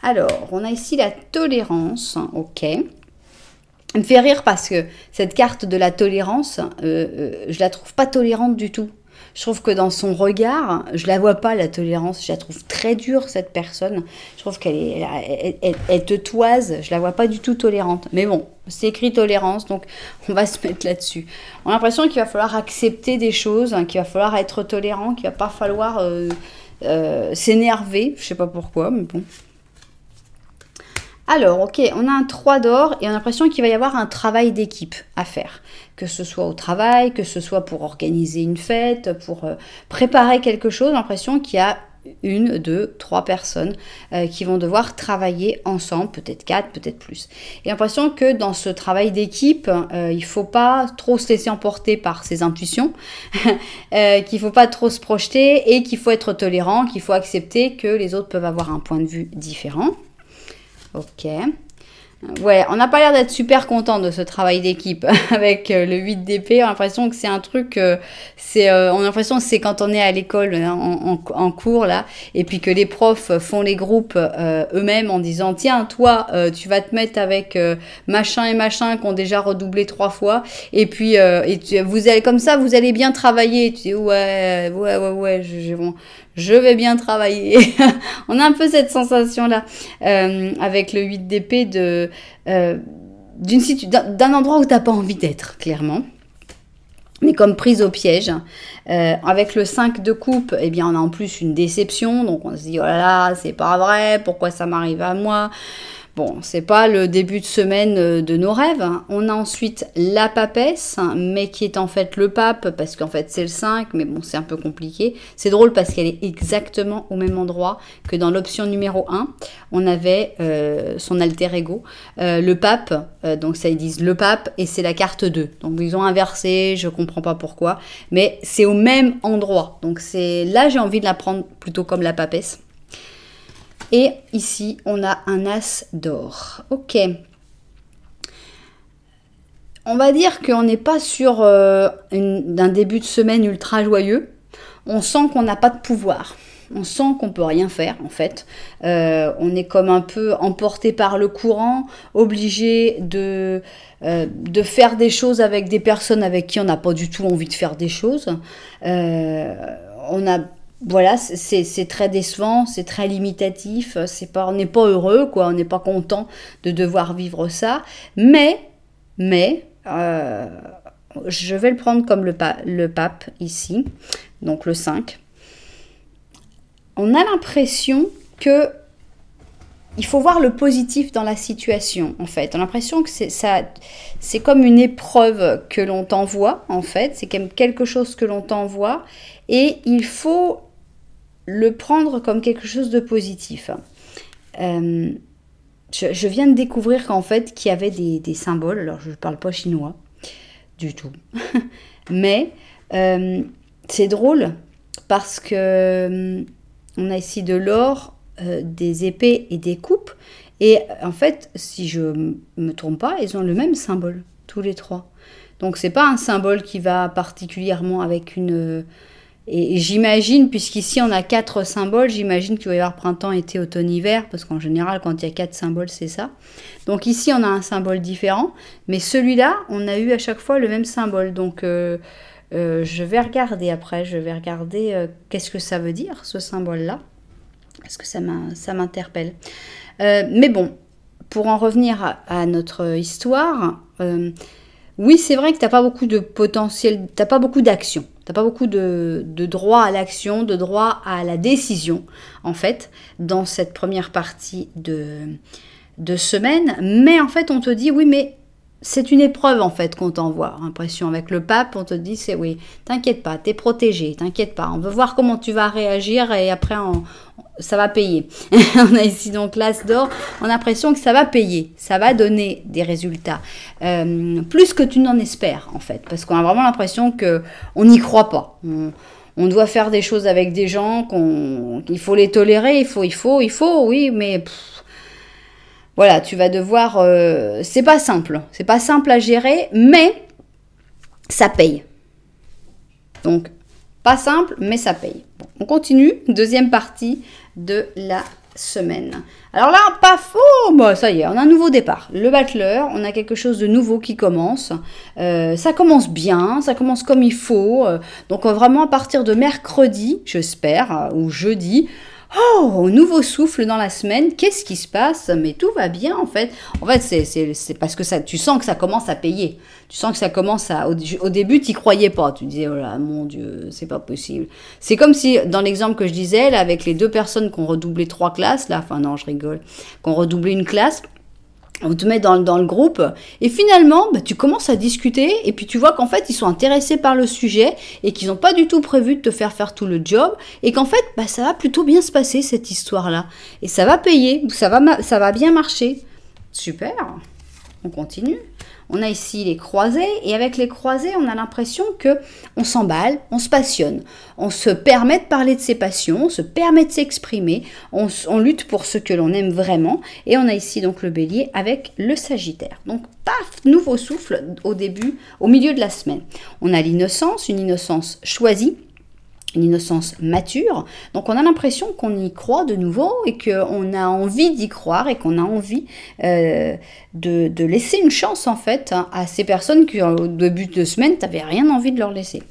alors, on a ici la tolérance. Ok. Ça me fait rire parce que cette carte de la tolérance, je la trouve pas tolérante du tout. Je trouve que dans son regard, je la vois pas, la tolérance. Je la trouve très dure, cette personne. Je trouve elle te toise. Je la vois pas du tout tolérante. Mais bon, c'est écrit tolérance, donc on va se mettre là-dessus. On a l'impression qu'il va falloir accepter des choses, hein, qu'il va falloir être tolérant, qu'il va pas falloir s'énerver. Je sais pas pourquoi, mais bon. Alors, ok, on a un 3 d'or et on a l'impression qu'il va y avoir un travail d'équipe à faire. Que ce soit au travail, que ce soit pour organiser une fête, pour préparer quelque chose. J'ai l'impression qu'il y a 1, 2, 3 personnes qui vont devoir travailler ensemble, peut-être 4, peut-être plus. Et j'ai l'impression que dans ce travail d'équipe, il ne faut pas trop se laisser emporter par ses intuitions, qu'il ne faut pas trop se projeter et qu'il faut être tolérant, qu'il faut accepter que les autres peuvent avoir un point de vue différent. Ok. Ouais, on n'a pas l'air d'être super content de ce travail d'équipe avec le 8 d'épée. On a l'impression que c'est un truc, on a l'impression que c'est quand on est à l'école en cours là, et puis que les profs font les groupes eux-mêmes en disant tiens toi tu vas te mettre avec machin et machin qui ont déjà redoublé 3 fois, et puis vous allez comme ça vous allez bien travailler. Tu dis ouais, je vais bien travailler. On a un peu cette sensation-là avec le 8 d'épée d'un endroit où tu n'as pas envie d'être, clairement. Mais comme prise au piège. Avec le 5 de coupe, eh bien, on a en plus une déception. Donc on se dit, oh là là, c'est pas vrai, pourquoi ça m'arrive à moi ? Bon, c'est pas le début de semaine de nos rêves. On a ensuite la papesse, mais qui est en fait le pape, parce qu'en fait c'est le 5, mais bon, c'est un peu compliqué. C'est drôle parce qu'elle est exactement au même endroit que dans l'option numéro 1. On avait son alter ego, le pape, donc ça ils disent le pape, et c'est la carte 2. Donc ils ont inversé, je comprends pas pourquoi, mais c'est au même endroit. Donc là j'ai envie de la prendre plutôt comme la papesse. Et ici, on a un as d'or. Ok. On va dire qu'on n'est pas sur d'un début de semaine ultra joyeux. On sent qu'on n'a pas de pouvoir. On sent qu'on peut rien faire, en fait. On est comme un peu emporté par le courant, obligé de faire des choses avec des personnes avec qui on n'a pas du tout envie de faire des choses. Voilà, c'est très décevant, c'est très limitatif, on n'est pas heureux, quoi, on n'est pas content de devoir vivre ça, mais je vais le prendre comme le pape ici, donc le 5. On a l'impression que il faut voir le positif dans la situation, en fait. On a l'impression que c'est comme une épreuve que l'on t'envoie, en fait, c'est comme quelque chose que l'on t'envoie, et il faut le prendre comme quelque chose de positif. Je viens de découvrir qu'en fait, qu'il y avait des symboles. Alors, je ne parle pas chinois du tout. Mais c'est drôle parce que on a ici de l'or, des épées et des coupes. Et en fait, si je ne me trompe pas, ils ont le même symbole, tous les 3. Donc, c'est pas un symbole qui va particulièrement avec une... Et j'imagine, puisqu'ici on a 4 symboles, j'imagine qu'il va y avoir printemps, été, automne, hiver, parce qu'en général, quand il y a 4 symboles, c'est ça. Donc ici, on a un symbole différent, mais celui-là, on a eu à chaque fois le même symbole. Donc je vais regarder après, qu'est-ce que ça veut dire, ce symbole-là, parce que ça m'interpelle. Mais bon, pour en revenir à notre histoire, oui, c'est vrai que tu n'as pas beaucoup de potentiel, tu n'as pas beaucoup d'action. Tu n'as pas beaucoup de droit à l'action, de droit à la décision, en fait, dans cette première partie de semaine. Mais en fait, on te dit, oui, mais c'est une épreuve, en fait, qu'on t'envoie. Impression avec le pape, on te dit, c'est oui, t'inquiète pas, t'es protégé, t'inquiète pas. On veut voir comment tu vas réagir et après, ça va payer. On a ici donc l'as d'or, on a l'impression que ça va payer, ça va donner des résultats. Plus que tu n'en espères, en fait, parce qu'on a vraiment l'impression qu'on n'y croit pas. On doit faire des choses avec des gens, il faut les tolérer, il faut, oui, mais... Voilà, tu vas devoir... c'est pas simple à gérer, mais ça paye. Donc, pas simple, mais ça paye. Bon, on continue, deuxième partie de la semaine. Alors là, pas faux, bah, ça y est, on a un nouveau départ. Le battleur, on a quelque chose de nouveau qui commence. Ça commence bien, ça commence comme il faut. Donc vraiment, à partir de mercredi, j'espère, ou jeudi... Oh, nouveau souffle dans la semaine, qu'est-ce qui se passe? Mais tout va bien en fait. En fait, c'est parce que tu sens que ça commence à payer. Tu sens que ça commence à... Au début, tu n'y croyais pas. Tu disais, oh là, mon Dieu, c'est pas possible. C'est comme si, dans l'exemple que je disais, là, avec les 2 personnes qui ont redoublé 3 classes, là, enfin non, je rigole, qui ont redoublé une classe, On te met dans le groupe et finalement, bah, tu commences à discuter et puis tu vois qu'en fait, ils sont intéressés par le sujet et qu'ils n'ont pas du tout prévu de te faire tout le job et qu'en fait, bah, ça va plutôt bien se passer cette histoire-là. Et ça va payer, ça va bien marcher. Super, on continue. On a ici les croisés et avec les croisés, on a l'impression que on s'emballe, on se passionne, on se permet de parler de ses passions, on se permet de s'exprimer, on lutte pour ce que l'on aime vraiment et on a ici donc le bélier avec le sagittaire. Donc paf, nouveau souffle au milieu de la semaine. On a l'innocence, une innocence choisie, une innocence mature. Donc on a l'impression qu'on y croit de nouveau et qu'on a envie d'y croire et qu'on a envie de laisser une chance en fait à ces personnes qui au début de semaine, tu n'avais rien envie de leur laisser.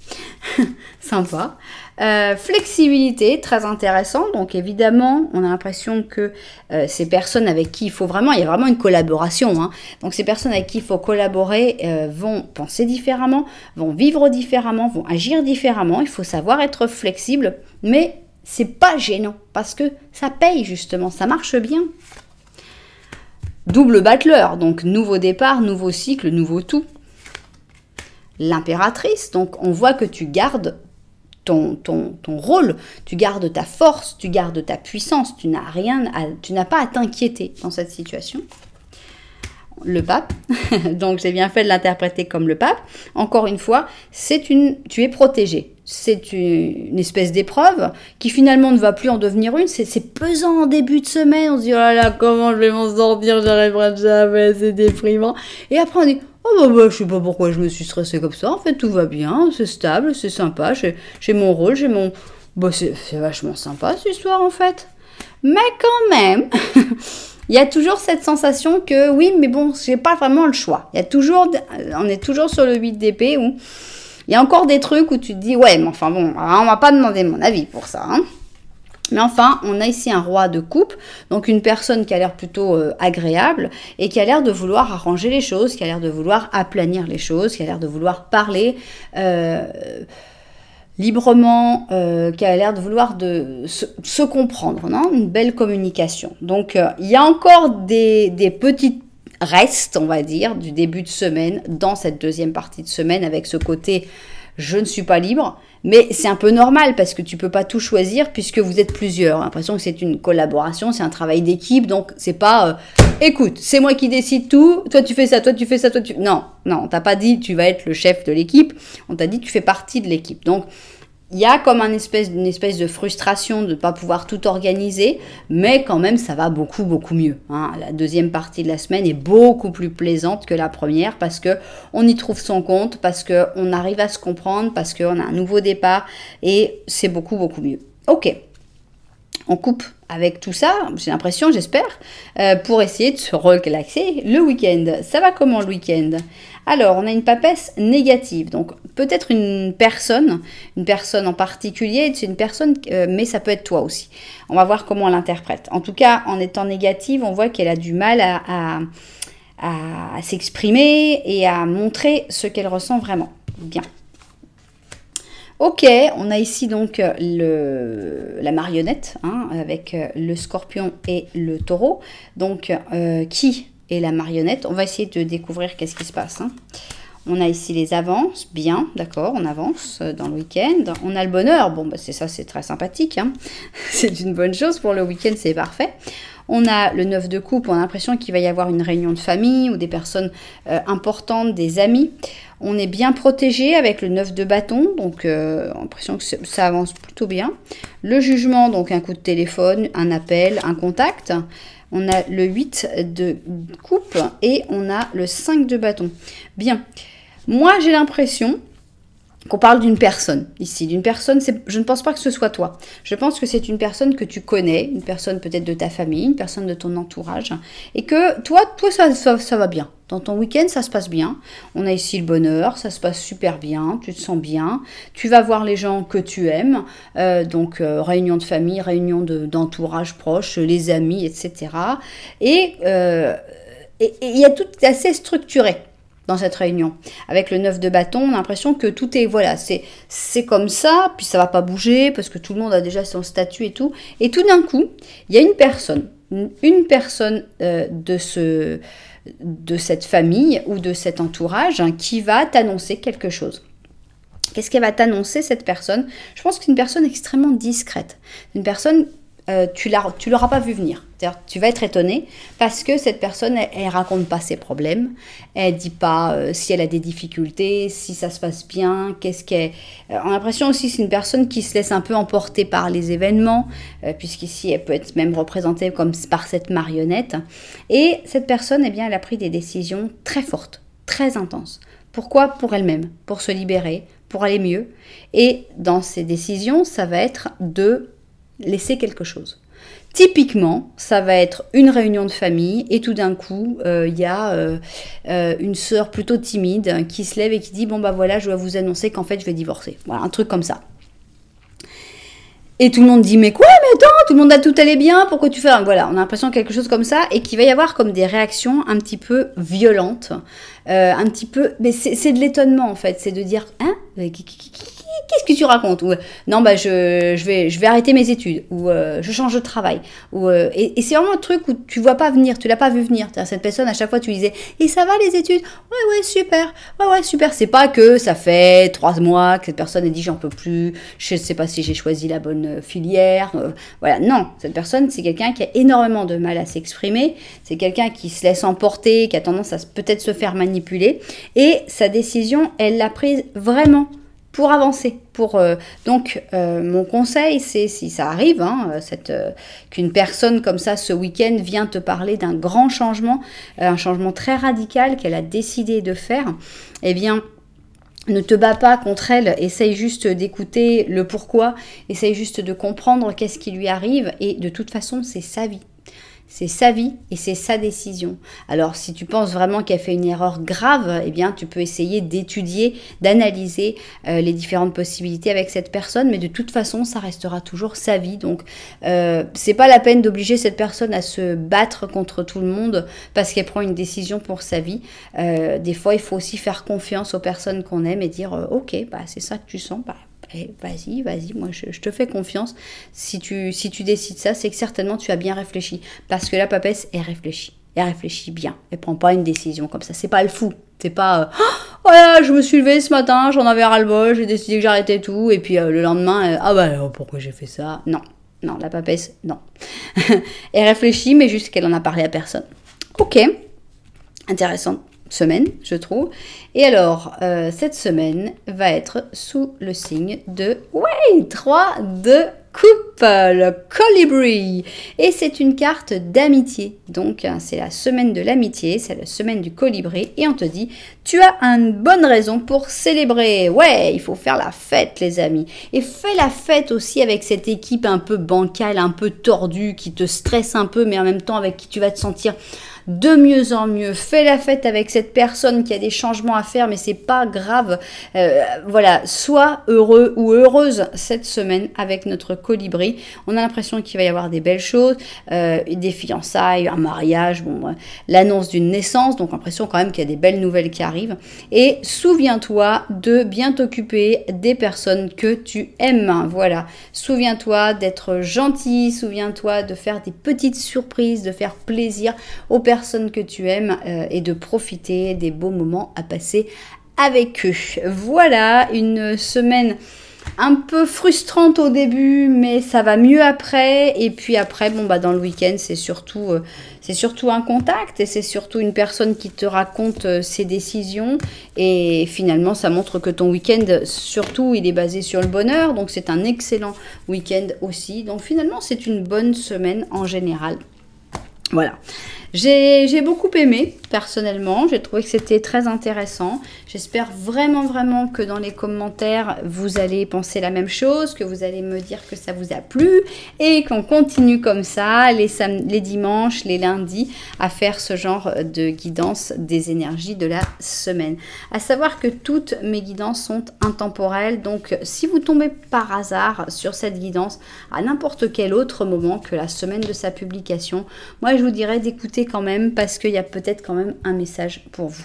Sympa. Flexibilité, très intéressant. Donc évidemment, on a l'impression que ces personnes avec qui il y a vraiment une collaboration. Hein. Donc ces personnes avec qui il faut collaborer vont penser différemment, vont vivre différemment, vont agir différemment. Il faut savoir être flexible, mais c'est pas gênant parce que ça paye justement, ça marche bien. Double battleur, donc nouveau départ, nouveau cycle, nouveau tout. L'impératrice, donc on voit que tu gardes ton rôle, tu gardes ta force, tu gardes ta puissance, tu n'as pas à t'inquiéter dans cette situation. Le pape, donc j'ai bien fait de l'interpréter comme le pape. Encore une fois, tu es protégé. C'est une espèce d'épreuve qui finalement ne va plus en devenir une. C'est pesant en début de semaine. On se dit, oh là là, comment je vais m'en sortir, j'arriverai jamais, c'est déprimant. Et après on dit, oh bah, je sais pas pourquoi je me suis stressée comme ça. En fait, tout va bien, c'est stable, c'est sympa. J'ai mon rôle, Bah, c'est vachement sympa cette histoire en fait. Mais quand même, il y a toujours cette sensation que oui, mais bon, j'ai pas vraiment le choix. On est toujours sur le 8 d'épée où il y a encore des trucs où tu te dis, ouais, mais enfin bon, on m'a pas demandé mon avis pour ça. Hein. Mais enfin, on a ici un roi de coupe, donc une personne qui a l'air plutôt agréable et qui a l'air de vouloir arranger les choses, qui a l'air de vouloir aplanir les choses, qui a l'air de vouloir parler librement, qui a l'air de vouloir se comprendre, non ? Une belle communication. Donc, il y a encore des petites restes, on va dire, du début de semaine, dans cette deuxième partie de semaine, avec ce côté « je ne suis pas libre », mais c'est un peu normal parce que tu peux pas tout choisir puisque vous êtes plusieurs. J'ai l'impression que c'est une collaboration, c'est un travail d'équipe, donc c'est pas écoute, c'est moi qui décide tout, toi tu fais ça, toi tu fais ça, toi tu... Non, on t'a pas dit tu vas être le chef de l'équipe, on t'a dit tu fais partie de l'équipe. Donc il y a comme une espèce de frustration de ne pas pouvoir tout organiser, mais quand même ça va beaucoup mieux. Hein. La deuxième partie de la semaine est beaucoup plus plaisante que la première parce que on y trouve son compte, parce qu'on arrive à se comprendre, parce qu'on a un nouveau départ et c'est beaucoup mieux. Ok, on coupe avec tout ça, j'ai l'impression, j'espère, pour essayer de se relaxer le week-end. Ça va comment le week-end ? Alors, on a une papesse négative, donc peut-être une personne en particulier, c'est une personne, mais ça peut être toi aussi. On va voir comment on l'interprète. En tout cas, en étant négative, on voit qu'elle a du mal à s'exprimer et à montrer ce qu'elle ressent vraiment. Bien. Ok, on a ici donc la marionnette, hein, avec le scorpion et le taureau. Donc, qui est la marionnette? On va essayer de découvrir qu'est-ce qui se passe. Hein. On a ici les avances, bien, d'accord, on avance dans le week-end. On a le bonheur, bon, bah, c'est très sympathique. Hein. C'est une bonne chose pour le week-end, c'est parfait. On a le 9 de coupe, on a l'impression qu'il va y avoir une réunion de famille ou des personnes importantes, des amis. On est bien protégé avec le 9 de bâton, donc on a l'impression que ça avance plutôt bien. Le jugement, donc un coup de téléphone, un appel, un contact. On a le 8 de coupe et on a le 5 de bâton. Bien, moi j'ai l'impression qu'on parle d'une personne ici, d'une personne, je ne pense pas que ce soit toi. Je pense que c'est une personne que tu connais, une personne peut-être de ta famille, une personne de ton entourage, et que toi ça va bien. Dans ton week-end, ça se passe bien. On a ici le bonheur, ça se passe super bien, tu te sens bien. Tu vas voir les gens que tu aimes, donc réunion de famille, réunion d'entourage proche, les amis, etc. Et il y a tout assez structuré dans cette réunion. Avec le 9 de bâton, on a l'impression que tout est, voilà, c'est comme ça, puis ça va pas bouger, parce que tout le monde a déjà son statut et tout. Et tout d'un coup, il y a une personne de de cette famille ou de cet entourage qui va t'annoncer quelque chose. Qu'est-ce qu'elle va t'annoncer, cette personne? Je pense que c'est une personne extrêmement discrète. Une personne, tu l'auras pas vu venir. C'est-à-dire, tu vas être étonné parce que cette personne, elle raconte pas ses problèmes. Elle dit pas si elle a des difficultés, si ça se passe bien, qu'est-ce qu'elle... On a l'impression aussi que c'est une personne qui se laisse un peu emporter par les événements, puisqu'ici, elle peut être même représentée comme par cette marionnette. Et cette personne, eh bien, elle a pris des décisions très fortes, très intenses. Pourquoi? Pour elle-même, pour se libérer, pour aller mieux. Et dans ces décisions, ça va être de laisser quelque chose. Typiquement, ça va être une réunion de famille et tout d'un coup, il y a une sœur plutôt timide qui se lève et qui dit « Bon bah voilà, je dois vous annoncer qu'en fait je vais divorcer. » Voilà, un truc comme ça. Et tout le monde dit « Mais quoi? Mais attends, tout le monde a tout allé bien, pourquoi tu fais... » Voilà, on a l'impression de quelque chose comme ça et qu'il va y avoir comme des réactions un petit peu violentes. Un petit peu... Mais c'est de l'étonnement en fait, c'est de dire « Hein? Qu'est-ce que tu racontes ?» Ou « Non, bah je vais arrêter mes études. » Ou « Je change de travail. » Ou et c'est vraiment un truc où tu vois pas venir, tu l'as pas vu venir. Cette personne, à chaque fois, tu lui disais « Et ça va les études? » Ouais, super. Ouais, super. C'est pas que ça fait 3 mois que cette personne a dit « J'en peux plus. Je sais pas si j'ai choisi la bonne filière. » Voilà, non. Cette personne, c'est quelqu'un qui a énormément de mal à s'exprimer. C'est quelqu'un qui se laisse emporter, qui a tendance à peut-être se faire manipuler. Et sa décision, elle l'a prise vraiment pour avancer. Donc, mon conseil, c'est, si ça arrive, qu'une personne comme ça, ce week-end, vient te parler d'un grand changement, un changement très radical qu'elle a décidé de faire, eh bien, ne te bats pas contre elle, essaye juste d'écouter le pourquoi, essaye juste de comprendre qu'est-ce qui lui arrive, et de toute façon, c'est sa vie. C'est sa vie et c'est sa décision. Alors, si tu penses vraiment qu'elle fait une erreur grave, eh bien, tu peux essayer d'étudier, d'analyser les différentes possibilités avec cette personne, mais de toute façon, ça restera toujours sa vie. Donc, c'est pas la peine d'obliger cette personne à se battre contre tout le monde parce qu'elle prend une décision pour sa vie. Des fois, il faut aussi faire confiance aux personnes qu'on aime et dire ok, bah, c'est ça que tu sens, bah, vas-y, moi je te fais confiance. Si tu décides ça, c'est que certainement tu as bien réfléchi. Parce que la papesse, elle réfléchit bien. Elle prend pas une décision comme ça. C'est pas le fou. C'est pas voilà, je me suis levée ce matin, j'en avais ras-le-bol, j'ai décidé que j'arrêtais tout, et puis le lendemain, pourquoi j'ai fait ça? Non, la papesse, non. Elle réfléchit, mais juste qu'elle en a parlé à personne. Ok, intéressant. Semaine, je trouve. Et alors, cette semaine va être sous le signe de 3 de coupe, le colibri. Et c'est une carte d'amitié. Donc, c'est la semaine de l'amitié, c'est la semaine du colibri. Et on te dit, tu as une bonne raison pour célébrer. Ouais, il faut faire la fête, les amis. Et fais la fête aussi avec cette équipe un peu bancale, un peu tordue, qui te stresse un peu, mais en même temps avec qui tu vas te sentir de mieux en mieux. Fais la fête avec cette personne qui a des changements à faire, mais c'est pas grave. Voilà, sois heureux ou heureuse cette semaine avec notre colibri. On a l'impression qu'il va y avoir des belles choses, des fiançailles, un mariage, l'annonce d'une naissance, donc l'impression quand même qu'il y a des belles nouvelles qui arrivent. Et souviens-toi de bien t'occuper des personnes que tu aimes. Voilà, souviens-toi d'être gentil, souviens-toi de faire des petites surprises, de faire plaisir aux personnes que tu aimes et de profiter des beaux moments à passer avec eux. Voilà, une semaine un peu frustrante au début, mais ça va mieux après. Et puis après, dans le week-end, c'est surtout un contact et c'est surtout une personne qui te raconte ses décisions. Et finalement, ça montre que ton week-end, surtout, il est basé sur le bonheur. Donc, c'est un excellent week-end aussi. Donc, finalement, c'est une bonne semaine en général. Voilà. J'ai beaucoup aimé, personnellement. J'ai trouvé que c'était très intéressant. J'espère vraiment que dans les commentaires, vous allez penser la même chose, que vous allez me dire que ça vous a plu et qu'on continue comme ça les dimanches, les lundis, à faire ce genre de guidance des énergies de la semaine. À savoir que toutes mes guidances sont intemporelles. Donc, si vous tombez par hasard sur cette guidance à n'importe quel autre moment que la semaine de sa publication, moi, je vous dirais d'écouter quand même parce qu'il y a peut-être quand même un message pour vous.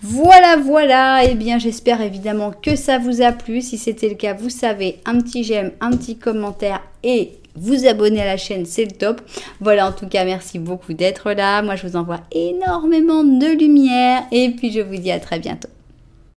Voilà, voilà, et bien j'espère évidemment que ça vous a plu. Si c'était le cas, vous savez, un petit j'aime, un petit commentaire et vous abonner à la chaîne, c'est le top. Voilà, en tout cas, merci beaucoup d'être là. Moi, je vous envoie énormément de lumière et puis je vous dis à très bientôt.